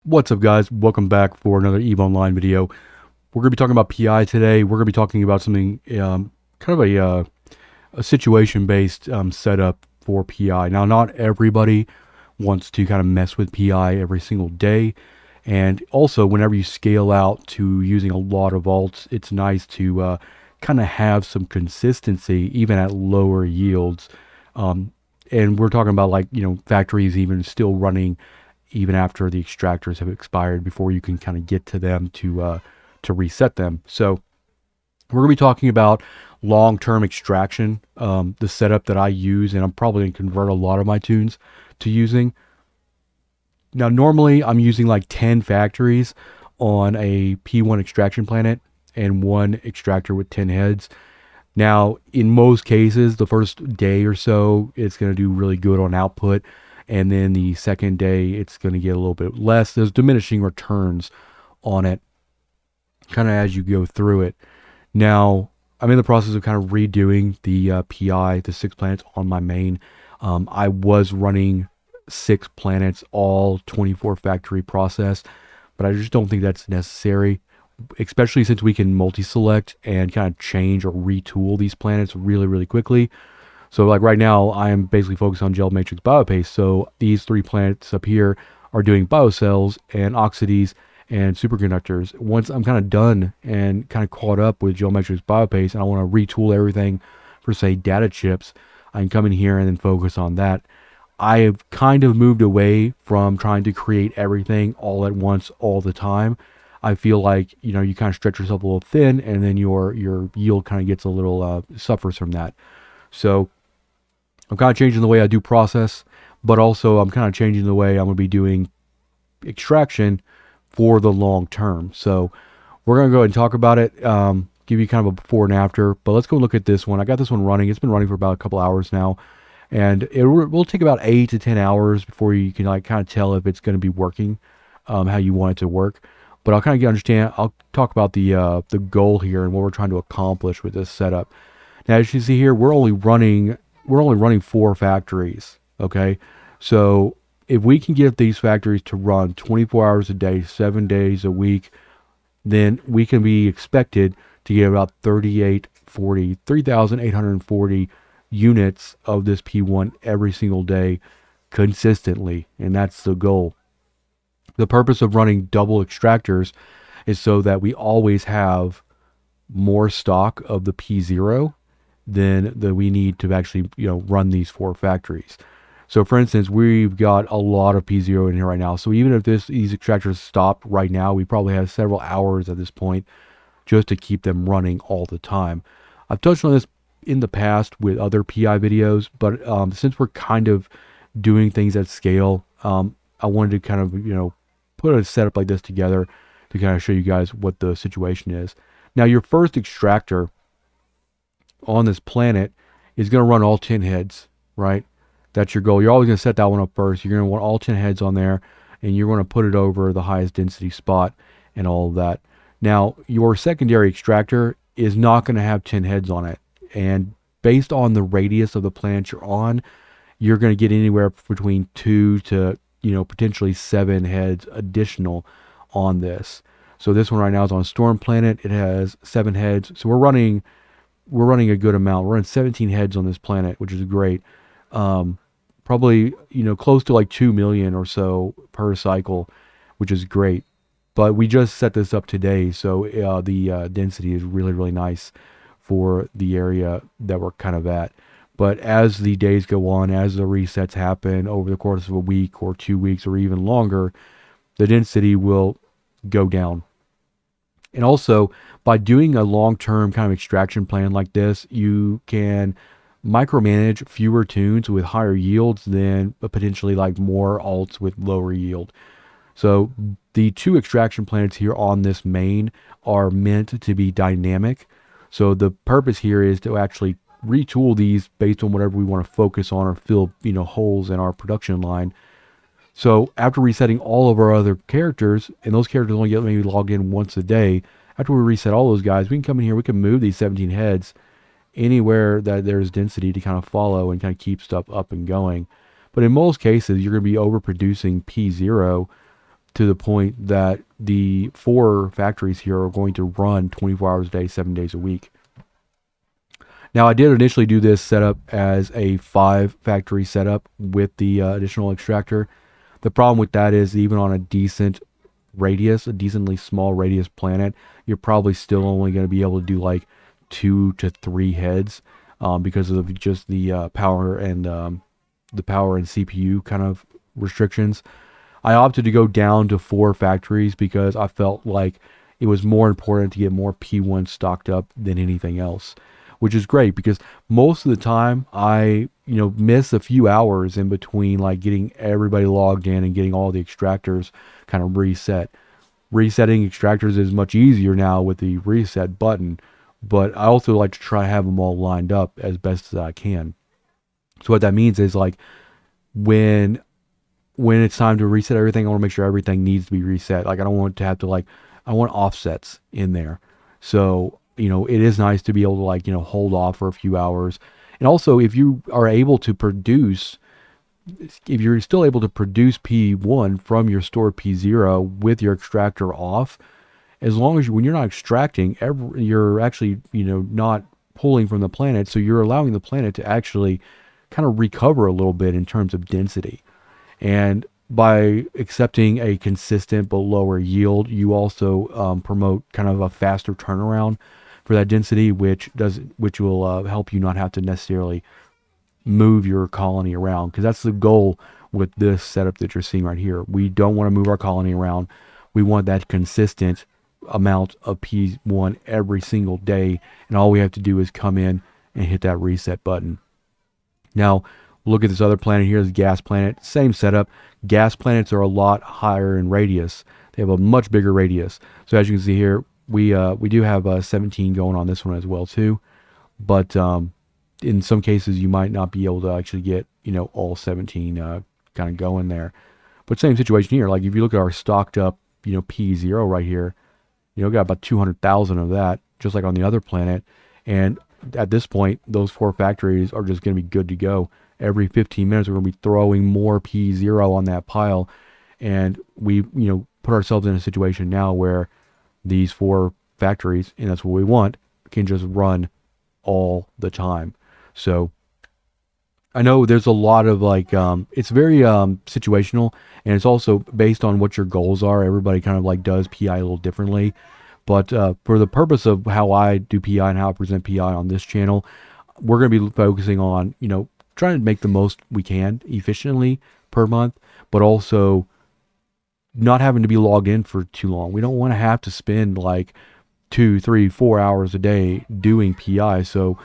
What's up, guys? Welcome back for another EVE Online video. We're going to be talking about PI today. We're going to be talking about something kind of a situation-based setup for PI. Now, not everybody wants to kind of mess with PI every single day. And also, whenever you scale out to using a lot of alts, it's nice to kind of have some consistency, even at lower yields. And we're talking about factories even still running even after the extractors have expired before you can kind of get to them to reset them. So we're going to be talking about long-term extraction, the setup that I use, and I'm probably going to convert a lot of my tunes to using. Now, normally I'm using like 10 factories on a P1 extraction planet and one extractor with 10 heads. Now, in most cases, the first day or so, it's going to do really good on output. And then the second day, it's going to get a little bit less. There's diminishing returns on it kind of as you go through it. Now, I'm in the process of kind of redoing the PI, the 6 planets on my main. I was running 6 planets, all 24 factory process, but I just don't think that's necessary, especially since we can multi-select and kind of change or retool these planets really, really quickly. So like right now, I am basically focused on gel matrix biopaste. So these 3 planets up here are doing biocells and oxides and superconductors. Once I'm kind of done and kind of caught up with gel matrix biopaste and I want to retool everything for, say, data chips, I can come in here and then focus on that. I have kind of moved away from trying to create everything all at once all the time. I feel like, you kind of stretch yourself a little thin, and then your yield kind of gets a little suffers from that. So I'm kind of changing the way I do process, but also I'm kind of changing the way I'm going to be doing extraction for the long term. So we're going to go ahead and talk about it, give you kind of a before and after, but let's go look at this one. I got this one running. It's been running for about a couple hours now, and it will take about 8 to 10 hours before you can like kind of tell if it's going to be working how you want it to work. But I'll kind of understand. I'll talk about the goal here and what we're trying to accomplish with this setup. Now, as you see here, we're only running 4 factories. Okay, so if we can get these factories to run 24 hours a day, 7 days a week, then we can be expected to get about 3,840 units of this P1 every single day consistently, and that's the goal. The purpose of running double extractors is so that we always have more stock of the P0 than that we need to actually run these 4 factories. So for instance, we've got a lot of P0 in here right now. So even if these extractors stopped right now, we probably have several hours at this point just to keep them running all the time. I've touched on this in the past with other PI videos, but since we're kind of doing things at scale, I wanted to kind of put a setup like this together to kind of show you guys what the situation is. Now, your first extractor on this planet is going to run all 10 heads, right? That's your goal. You're always going to set that one up first. You're going to want all 10 heads on there, and you're going to put it over the highest density spot and all of that. Now, your secondary extractor is not going to have 10 heads on it. And based on the radius of the planet you're on, you're going to get anywhere between 2 to potentially 7 heads additional on this. So this one right now is on Storm Planet. It has 7 heads. So we're running a good amount. We're running 17 heads on this planet, which is great. Probably close to like 2 million or so per cycle, which is great. But we just set this up today, so the density is really, really nice for the area that we're kind of at. But as the days go on, as the resets happen over the course of a week or 2 weeks or even longer, the density will go down. And also, by doing a long-term kind of extraction plan like this, you can micromanage fewer tunes with higher yields than potentially like more alts with lower yield. So the 2 extraction planets here on this main are meant to be dynamic. So the purpose here is to actually retool these based on whatever we want to focus on or fill holes in our production line. So after resetting all of our other characters, and those characters only get maybe logged in once a day, after we reset all those guys, we can come in here, we can move these 17 heads anywhere that there's density to kind of follow and kind of keep stuff up and going. But in most cases, you're going to be overproducing P0 to the point that the 4 factories here are going to run 24 hours a day, 7 days a week. Now, I did initially do this setup as a 5 factory setup with the additional extractor. The problem with that is even on a decent radius, a decently small radius planet, you're probably still only going to be able to do like 2 to 3 heads because of just the power and CPU kind of restrictions. I opted to go down to 4 factories because I felt like it was more important to get more P1 stocked up than anything else, which is great because most of the time I, miss a few hours in between like getting everybody logged in and getting all the extractors kind of reset. Resetting extractors is much easier now with the reset button, but I also like to try to have them all lined up as best as I can. So what that means is like when it's time to reset everything, I want to make sure everything needs to be reset. Like I don't want to have to I want offsets in there. So, it is nice to be able to hold off for a few hours. And also if you are able to produce, if you're still able to produce P1 from your stored P0 with your extractor off, as long as when you're not extracting, you're actually, not pulling from the planet. So you're allowing the planet to actually kind of recover a little bit in terms of density. And by accepting a consistent but lower yield, you also promote kind of a faster turnaround for that density, which will help you not have to necessarily move your colony around, because that's the goal with this setup that you're seeing right here. We don't want to move our colony around. We want that consistent amount of P1 every single day, and all we have to do is come in and hit that reset button. Now, look at this other planet here, this gas planet. Same setup. Gas planets are a lot higher in radius. They have a much bigger radius. So as you can see here, we do have 17 going on this one as well too. But in some cases, you might not be able to actually get all 17 kind of going there. But same situation here. Like if you look at our stocked up P0 right here, got about 200,000 of that, just like on the other planet. And at this point, those 4 factories are just going to be good to go. Every 15 minutes, we're going to be throwing more P0 on that pile. And we, put ourselves in a situation now where these 4 factories, and that's what we want, can just run all the time. So I know there's a lot of it's very situational, and it's also based on what your goals are. Everybody kind of does PI a little differently. But for the purpose of how I do PI and how I present PI on this channel, we're going to be focusing on, trying to make the most we can efficiently per month, but also not having to be logged in for too long. We don't want to have to spend 2, 3, 4 hours a day doing PI. So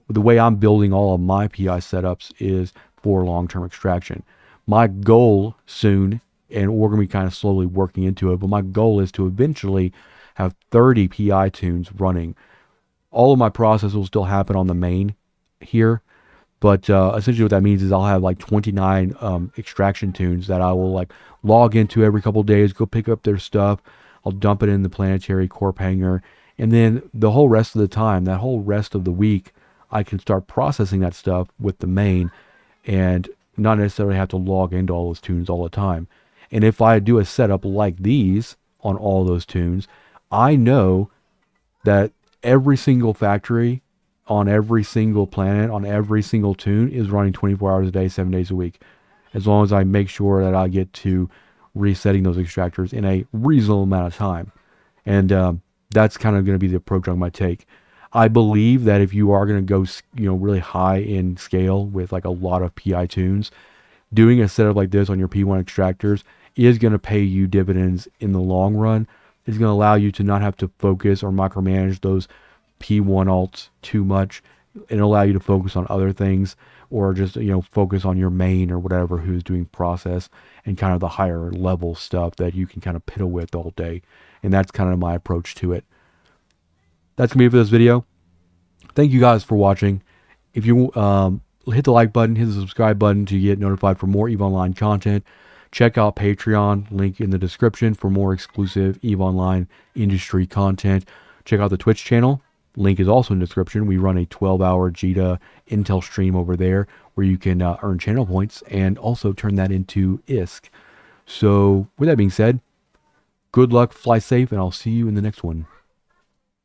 the way I'm building all of my PI setups is for long-term extraction. My goal soon, and we're going to be kind of slowly working into it, but my goal is to eventually have 30 PI tunes running. All of my process will still happen on the main here, but essentially what that means is I'll have 29 extraction tunes that I will log into every couple of days, go pick up their stuff. I'll dump it in the planetary corp hangar, and then the whole rest of the time, that whole rest of the week, I can start processing that stuff with the main and not necessarily have to log into all those tunes all the time. And if I do a setup like these on all those tunes, I know that every single factory on every single planet, on every single tune is running 24 hours a day, 7 days a week. As long as I make sure that I get to resetting those extractors in a reasonable amount of time. And that's kind of going to be the approach I might take. I believe that if you are going to go, really high in scale with a lot of PI tunes, doing a setup like this on your P1 extractors is going to pay you dividends in the long run. It's going to allow you to not have to focus or micromanage those P1 alts too much, and allow you to focus on other things, or just focus on your main or whatever who's doing process and kind of the higher level stuff that you can kind of piddle with all day. And that's kind of my approach to it. That's gonna be it for this video. Thank you guys for watching. If you hit the like button, hit the subscribe button to get notified for more EVE Online content. Check out Patreon, link in the description for more exclusive EVE Online industry content. Check out the Twitch channel. Link is also in the description. We run a 12-hour JITA Intel stream over there where you can earn channel points and also turn that into ISK. So with that being said, good luck, fly safe, and I'll see you in the next one.